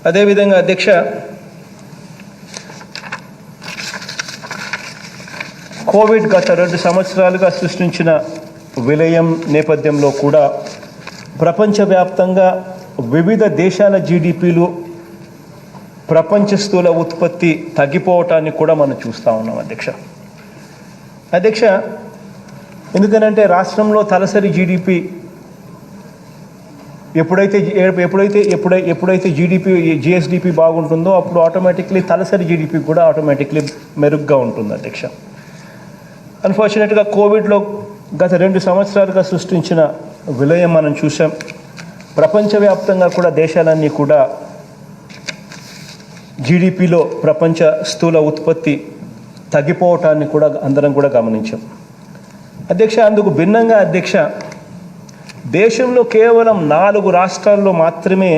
అదేవిధంగా అధ్యక్ష, కోవిడ్ గత 2 సంవత్సరాలుగా సృష్టించిన విలయం నేపథ్యంలో కూడా ప్రపంచవ్యాప్తంగా వివిధ దేశాల జీడిపిలు, ప్రపంచ స్థూల ఉత్పత్తి తగ్గిపోవటాన్ని కూడా మనం చూస్తూ ఉన్నాం అధ్యక్ష. ఎందుకనంటే రాష్ట్రంలో తలసరి జీడిపి ఎప్పుడైతే జిఎస్డిపి బాగుంటుందో అప్పుడు ఆటోమేటిక్లీ తలసరి జీడిపి కూడా ఆటోమేటిక్లీ మెరుగ్గా ఉంటుంది అధ్యక్ష. అన్ఫార్చునేట్గా కోవిడ్లో గత 2 సంవత్సరాలుగా సృష్టించిన విలయం మనం చూసాం. ప్రపంచవ్యాప్తంగా కూడా దేశాలన్నీ కూడా జీడిపిలో ప్రపంచ స్థూల ఉత్పత్తి తగ్గిపోవటాన్ని కూడా అందరం కూడా గమనించాం అధ్యక్ష. అందుకు భిన్నంగా అధ్యక్ష, దేశంలో కేవలం 4 రాష్ట్రాల్లో మాత్రమే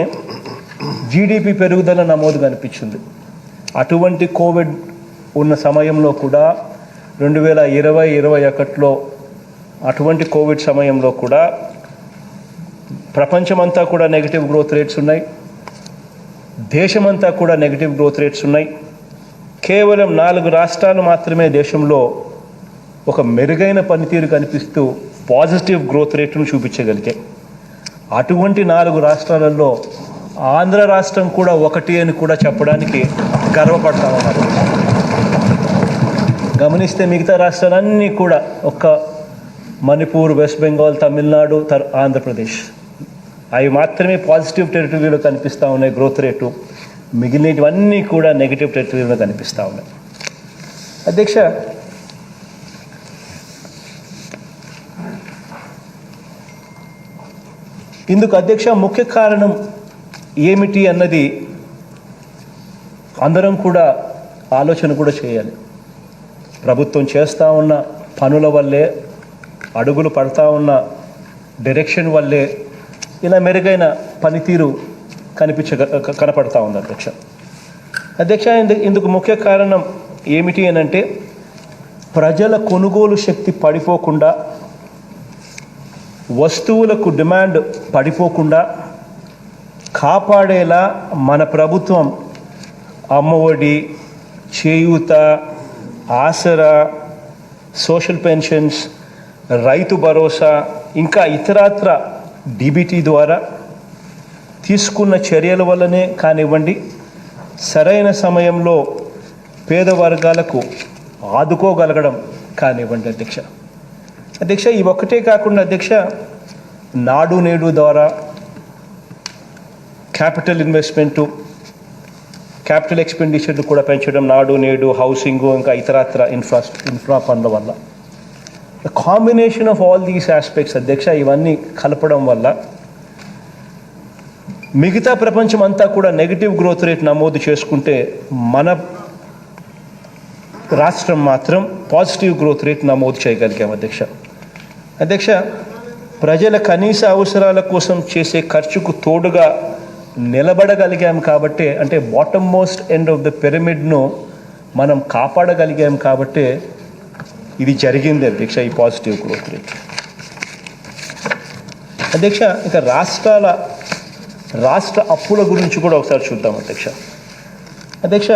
జీడిపి పెరుగుదల నమోదు కనిపించింది. అటువంటి కోవిడ్ ఉన్న సమయంలో కూడా 2020-21లో అటువంటి కోవిడ్ సమయంలో కూడా ప్రపంచమంతా కూడా నెగిటివ్ గ్రోత్ రేట్స్ ఉన్నాయి, దేశమంతా కూడా నెగిటివ్ గ్రోత్ రేట్స్ ఉన్నాయి. కేవలం 4 రాష్ట్రాలు మాత్రమే దేశంలో ఒక మెరుగైన పనితీరు కనిపిస్తూ పాజిటివ్ గ్రోత్ రేటును చూపించగలిగాయి. అటువంటి 4 రాష్ట్రాలలో ఆంధ్ర రాష్ట్రం కూడా ఒకటి అని కూడా చెప్పడానికి గర్వపడతా ఉన్నారు. గమనిస్తే మిగతా రాష్ట్రాలన్నీ కూడా ఒక్క మణిపూర్, వెస్ట్ బెంగాల్, తమిళనాడు, ఆంధ్రప్రదేశ్ అవి మాత్రమే పాజిటివ్ టెరిటరీలో కనిపిస్తూ ఉన్నాయి గ్రోత్ రేటు. మిగిలినవన్నీ కూడా నెగిటివ్ టెరిటరీలో కనిపిస్తూ ఉన్నాయి అధ్యక్ష. ఇందుకు అధ్యక్ష ముఖ్య కారణం ఏమిటి అన్నది అందరం కూడా ఆలోచన కూడా చేయాలి. ప్రభుత్వం చేస్తూ ఉన్న పనుల వల్లే, అడుగులు పడతా ఉన్న డైరెక్షన్ వల్లే ఇలా మెరుగైన పనితీరు కనపడతా ఉంది అధ్యక్ష. ఇందుకు ముఖ్య కారణం ఏమిటి అని అంటే, ప్రజల కొనుగోలు శక్తి పడిపోకుండా, వస్తువులకు డిమాండ్ పడిపోకుండా కాపాడేలా మన ప్రభుత్వం అమ్మఒడి, చేయూత, ఆసరా, సోషల్ పెన్షన్స్, రైతు భరోసా, ఇంకా ఇతరత్ర డీబీటీ ద్వారా తీసుకున్న చర్యల వల్లనే కానివ్వండి, సరైన సమయంలో పేద వర్గాలకు ఆదుకోగలగడం కానివ్వండి అధ్యక్ష. ఇవి ఒక్కటే కాకుండా అధ్యక్ష, నాడు నేడు ద్వారా క్యాపిటల్ ఇన్వెస్ట్మెంటు, క్యాపిటల్ ఎక్స్పెండిచర్లు కూడా పెంచడం, నాడు నేడు, హౌసింగు, ఇంకా ఇతరత్ర ఇన్ఫ్రా పనుల వల్ల, combination of all these aspects అధ్యక్ష, ఇవన్నీ కలపడం వల్ల మిగతా ప్రపంచం అంతా కూడా నెగిటివ్ గ్రోత్ రేట్ నమోదు చేసుకుంటే మన రాష్ట్రం మాత్రం పాజిటివ్ గ్రోత్ రేట్ నమోదు చేయగలిగాం అధ్యక్ష. ప్రజల కనీస అవసరాల కోసం చేసే ఖర్చుకు తోడుగా నిలబడగలిగాం కాబట్టి, అంటే bottom most end of the పిరమిడ్ను మనం కాపాడగలిగాం కాబట్టి ఇది జరిగింది అధ్యక్ష, ఈ పాజిటివ్ గ్రోత్ రేట్ అధ్యక్ష. ఇక రాష్ట్ర అప్పుల గురించి కూడా ఒకసారి చూద్దాం అధ్యక్ష.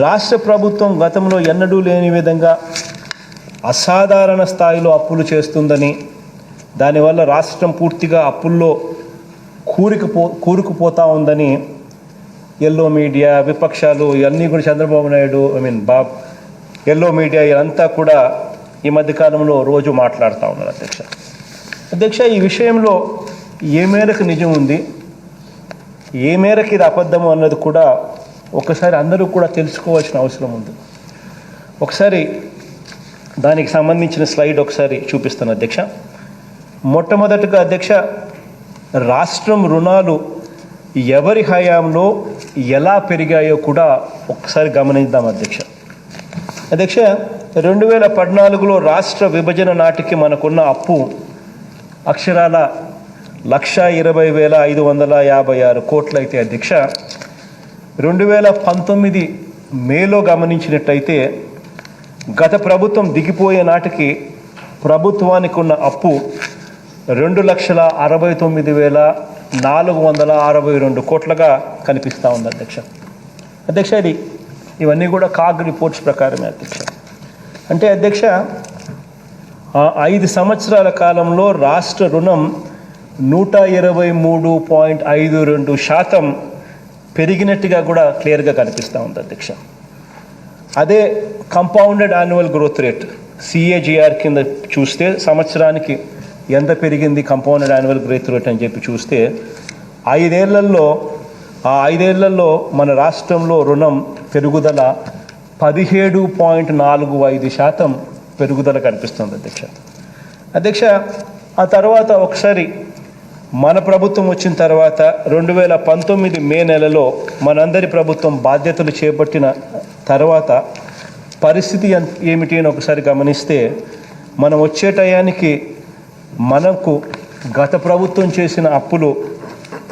రాష్ట్ర ప్రభుత్వం గతంలో ఎన్నడూ లేని విధంగా అసాధారణ స్థాయిలో అప్పులు చేస్తుందని, దానివల్ల రాష్ట్రం పూర్తిగా అప్పుల్లో కూరుకుపోతూ ఉందని ఎల్లో మీడియా, విపక్షాలు ఇవన్నీ కూడా, చంద్రబాబు నాయుడు ఎల్లో మీడియా ఇదంతా కూడా ఈ మధ్యకాలంలో రోజు మాట్లాడుతూ ఉన్నారు అధ్యక్ష. ఈ విషయంలో ఏ మేరకు నిజం ఉంది, ఏ మేరకు ఇది అబద్ధము అన్నది కూడా ఒకసారి అందరూ కూడా తెలుసుకోవాల్సిన అవసరం ఉంది. ఒకసారి దానికి సంబంధించిన స్లైడ్ ఒకసారి చూపిస్తాను అధ్యక్ష. మొట్టమొదటిగా అధ్యక్ష, రాష్ట్రం రుణాలు ఎవరి హయాంలో ఎలా పెరిగాయో కూడా ఒకసారి గమనిద్దాం అధ్యక్ష. 2014లో రాష్ట్ర విభజన నాటికి మనకున్న అప్పు అక్షరాల 1,20,556 కోట్లు అయితే అధ్యక్ష, 2019 మేలో గమనించినట్టయితే గత ప్రభుత్వం దిగిపోయే నాటికి ప్రభుత్వానికి ఉన్న అప్పు 2,69,900 462 కోట్లుగా కనిపిస్తూ ఉంది అధ్యక్ష. అధ్యక్ష ఇవన్నీ కూడా కాగ్ రిపోర్ట్స్ ప్రకారమే అధ్యక్ష. అంటే అధ్యక్ష 5 సంవత్సరాల కాలంలో రాష్ట్ర రుణం 123.52% పెరిగినట్టుగా కూడా క్లియర్గా కనిపిస్తూ ఉంది అధ్యక్ష. అదే compounded annual growth rate CAGR కింద చూస్తే సంవత్సరానికి ఎంత పెరిగింది కంపౌండెడ్ యాన్యువల్ గ్రోత్ రేట్ అని చెప్పి చూస్తే 5 ఏళ్లలో మన రాష్ట్రంలో రుణం పెరుగుదల 17.45% పెరుగుదల కనిపిస్తుంది అధ్యక్ష. అధ్యక్ష ఆ తర్వాత ఒకసారి మన ప్రభుత్వం వచ్చిన తర్వాత 2019 మే నెలలో మనందరి ప్రభుత్వం బాధ్యతలు చేపట్టిన తర్వాత పరిస్థితి ఏమిటి అని ఒకసారి గమనిస్తే మనం వచ్చే టయానికి మనకు గత ప్రభుత్వం చేసిన అప్పులు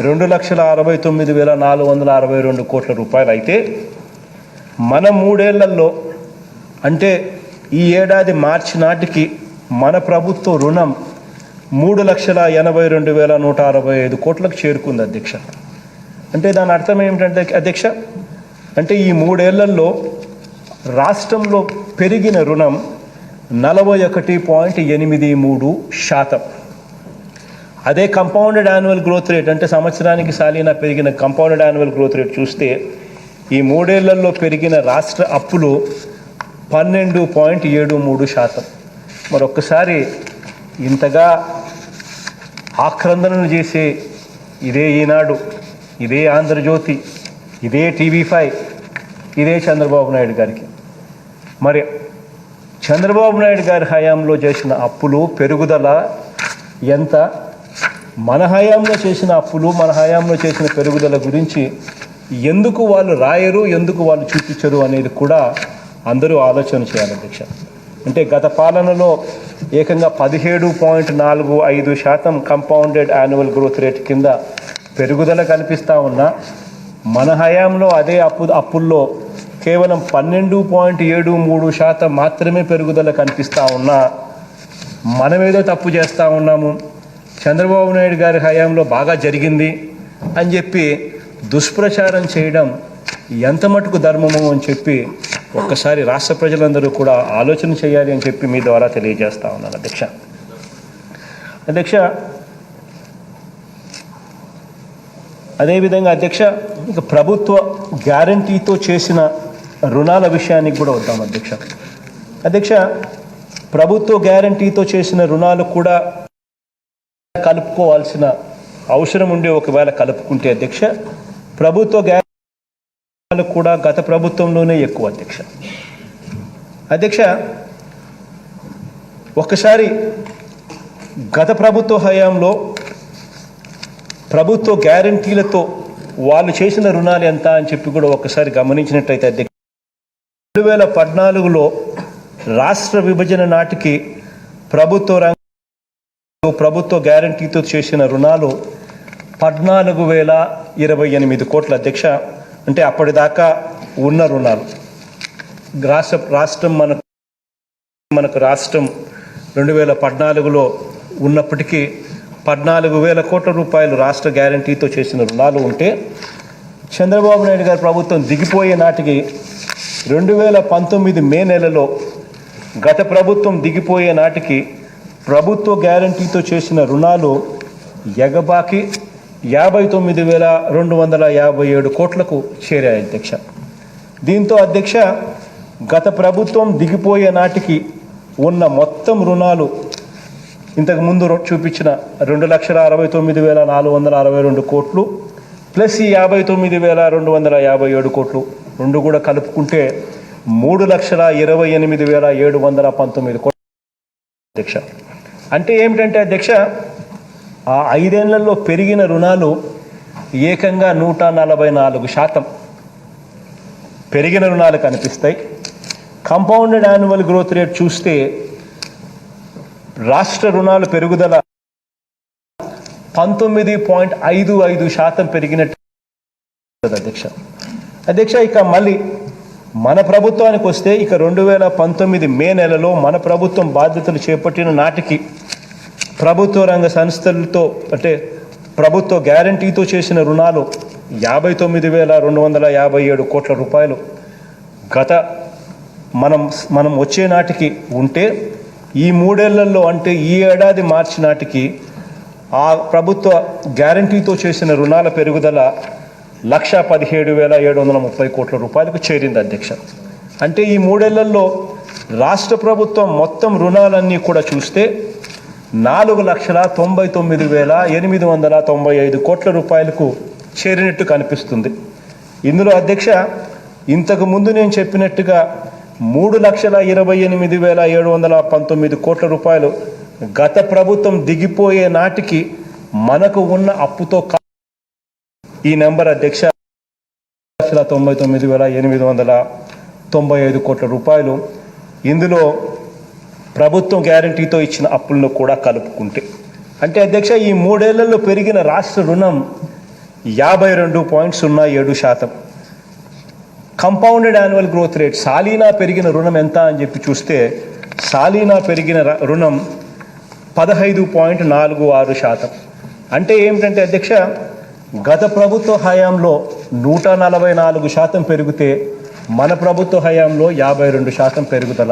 2,69,462 కోట్ల రూపాయలు అయితే మన 3 ఏళ్లలో అంటే ఈ ఏడాది మార్చి నాటికి మన ప్రభుత్వ రుణం 3,82,165 కోట్లకు చేరుకుంది అధ్యక్ష. అంటే దాని అర్థం ఏమిటంటే అధ్యక్ష, అంటే ఈ 3 ఏళ్లలో రాష్ట్రంలో పెరిగిన రుణం 41.83%. అదే కంపౌండెడ్ యాన్యువల్ గ్రోత్ రేట్ అంటే సంవత్సరానికి సాలీనా పెరిగిన కంపౌండెడ్ యాన్యువల్ గ్రోత్ రేట్ చూస్తే ఈ 3 ఏళ్లలో పెరిగిన రాష్ట్ర అప్పులు 12.73%. మరొక్కసారి ఇంతగా ఆక్రందనలు చేసే ఇదే ఈనాడు, ఇదే ఆంధ్రజ్యోతి, ఇదే TV5, ఇదే చంద్రబాబు నాయుడు గారికి మరి చంద్రబాబు నాయుడు గారి హయాంలో చేసిన అప్పులు పెరుగుదల ఎంత, మన హయాంలో చేసిన అప్పులు మన హయాంలో చేసిన పెరుగుదల గురించి ఎందుకు వాళ్ళు రాయరు, ఎందుకు వాళ్ళు చూపించరు అనేది కూడా అందరూ ఆలోచన చేయాలి అధ్యక్ష. అంటే గత పాలనలో ఏకంగా 17.45% కంపౌండెడ్ యాన్యువల్ గ్రోత్ రేట్ కింద పెరుగుదల కనిపిస్తూ ఉన్నా మన హయాంలో అదే అప్పుల్లో కేవలం 12.73% మాత్రమే పెరుగుదల కనిపిస్తూ ఉన్నా మనమేదో తప్పు చేస్తూ ఉన్నాము, చంద్రబాబు నాయుడు గారి హయాంలో బాగా జరిగింది అని చెప్పి దుష్ప్రచారం చేయడం ఎంత మటుకు ధర్మము అని చెప్పి ఒక్కసారి రాష్ట్ర ప్రజలందరూ కూడా ఆలోచన చేయాలి అని చెప్పి మీ ద్వారా తెలియజేస్తా ఉన్నాను అధ్యక్ష. అధ్యక్ష అదేవిధంగా అధ్యక్ష ఇక ప్రభుత్వ గ్యారంటీతో చేసిన రుణాల విషయానికి కూడా వద్దాం అధ్యక్ష. అధ్యక్ష ప్రభుత్వ గ్యారంటీతో చేసిన రుణాలు కూడా కలుపుకోవాల్సిన అవసరం ఉండే ఒకవేళ కలుపుకుంటే అధ్యక్ష ప్రభుత్వ గ్యారంటీ కూడా గత ప్రభుత్వంలోనే ఎక్కువ అధ్యక్ష. అధ్యక్ష ఒక్కసారి గత ప్రభుత్వ హయాంలో ప్రభుత్వ గ్యారంటీలతో వాళ్ళు చేసిన రుణాలు ఎంత అని చెప్పి కూడా ఒక్కసారి గమనించినట్టయితే అధ్యక్ష 2014లో రాష్ట్ర విభజన నాటికి ప్రభుత్వ గ్యారంటీతో చేసిన రుణాలు 14,028 కోట్ల అధ్యక్ష. అంటే అప్పటిదాకా ఉన్న రుణాలు రాష్ట్రం మనకు రాష్ట్రం 2014లో ఉన్నప్పటికీ 14,000 కోట్ల రూపాయలు రాష్ట్ర గ్యారంటీతో చేసిన రుణాలు ఉంటే చంద్రబాబు నాయుడు గారి ప్రభుత్వం దిగిపోయే నాటికి 2019 మే నెలలో గత ప్రభుత్వం దిగిపోయే నాటికి ప్రభుత్వ గ్యారంటీతో చేసిన రుణాలు ఎగబాకి 59,257 కోట్లకు చేరాయి అధ్యక్ష. దీంతో అధ్యక్ష గత ప్రభుత్వం దిగిపోయే నాటికి ఉన్న మొత్తం రుణాలు ఇంతకు ముందు చూపించిన 2,69,462 కోట్లు ప్లస్ ఈ 59,257 కోట్లు రెండు కూడా కలుపుకుంటే 3,28,719 కోట్లు అధ్యక్ష. అంటే ఏమిటంటే అధ్యక్ష ఆ 5 ఏళ్లలో పెరిగిన రుణాలు ఏకంగా 144% పెరిగిన రుణాలు కనిపిస్తాయి. కంపౌండెడ్ యాన్యువల్ గ్రోత్ రేట్ చూస్తే రాష్ట్ర రుణాలు పెరుగుదల 19.55% పెరిగినట్టు అధ్యక్ష. అధ్యక్ష ఇక మళ్ళీ మన ప్రభుత్వానికి వస్తే ఇక 2019 మే నెలలో మన ప్రభుత్వం బాధ్యతలు చేపట్టిన నాటికి ప్రభుత్వ రంగ సంస్థలతో అంటే ప్రభుత్వ గ్యారంటీతో చేసిన రుణాలు 59,257 కోట్ల రూపాయలు గత మనం వచ్చే నాటికి ఉంటే ఈ 3 ఏళ్లలో అంటే ఈ ఏడాది మార్చి నాటికి ఆ ప్రభుత్వ గ్యారంటీతో చేసిన రుణాల పెరుగుదల 1,17,730 కోట్ల రూపాయలకు చేరింది అధ్యక్ష. అంటే ఈ 3 ఏళ్లలో రాష్ట్ర ప్రభుత్వం మొత్తం రుణాలన్నీ కూడా చూస్తే 4,99,895 కోట్ల రూపాయలకు చేరినట్టు కనిపిస్తుంది. ఇందులో అధ్యక్ష ఇంతకు ముందు నేను చెప్పినట్టుగా 3,28,719 కోట్ల రూపాయలు గత ప్రభుత్వం దిగిపోయే నాటికి మనకు ఉన్న అప్పుతో ఈ నెంబర్ అధ్యక్ష 1,99,895 కోట్ల రూపాయలు. ఇందులో ప్రభుత్వం గ్యారంటీతో ఇచ్చిన అప్పులను కూడా కలుపుకుంటే అంటే అధ్యక్ష ఈ 3 ఏళ్లలో పెరిగిన రాష్ట్ర రుణం 52.07%. కంపౌండెడ్ యాన్యువల్ గ్రోత్ రేట్ సాలీనా పెరిగిన రుణం ఎంత అని చెప్పి చూస్తే సాలీనా పెరిగిన రుణం 15.46%. అంటే ఏమిటంటే అధ్యక్ష గత ప్రభుత్వ హయాంలో 144% పెరిగితే మన ప్రభుత్వ హయాంలో 52% పెరుగుదల.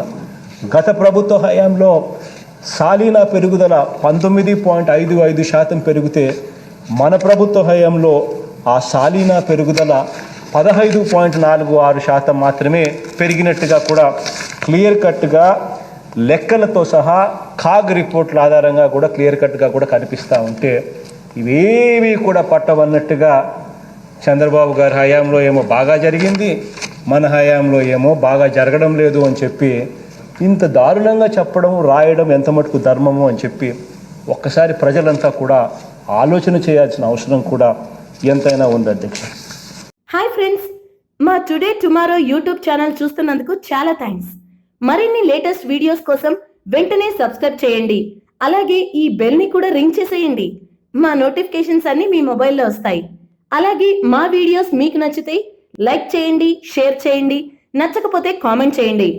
గత ప్రభుత్వ హయాంలో సాలీనా పెరుగుదల 19.55% పెరిగితే మన ప్రభుత్వ హయాంలో ఆ సాలీనా పెరుగుదల 15.46% మాత్రమే పెరిగినట్టుగా కూడా క్లియర్ కట్గా లెక్కలతో సహా కాగ్ రిపోర్ట్ల ఆధారంగా కూడా క్లియర్ కట్గా కూడా కనిపిస్తూ ఉంటే ఇవేవి కూడా పట్టవన్నట్టుగా చంద్రబాబు గారి హయాంలో ఏమో బాగా జరిగింది, మన హయాంలో ఏమో బాగా జరగడం లేదు అని చెప్పి ఇంత దారుణంగా చెప్పడం రాయడం ఎంత మటుకు ధర్మము అని చెప్పి ఒక్కసారి ప్రజలంతా కూడా ఆలోచన చేయాల్సిన అవసరం కూడా ఎంతైనా ఉంది అధ్యక్ష. హాయ్ ఫ్రెండ్స్, మా టుడే టుమారో యూట్యూబ్ ఛానల్ చూస్తున్నందుకు చాలా థ్యాంక్స్. మరిన్ని లేటెస్ట్ వీడియోస్ కోసం వెంటనే సబ్స్క్రైబ్ చేయండి. అలాగే ఈ బెల్ ని కూడా రింగ్ చేసేయండి. మా నోటిఫికేషన్స్ అన్ని మీ మొబైల్లో వస్తాయి. అలాగే మా వీడియోస్ మీకు నచ్చితే లైక్ చేయండి, షేర్ చేయండి, నచ్చకపోతే కామెంట్ చేయండి.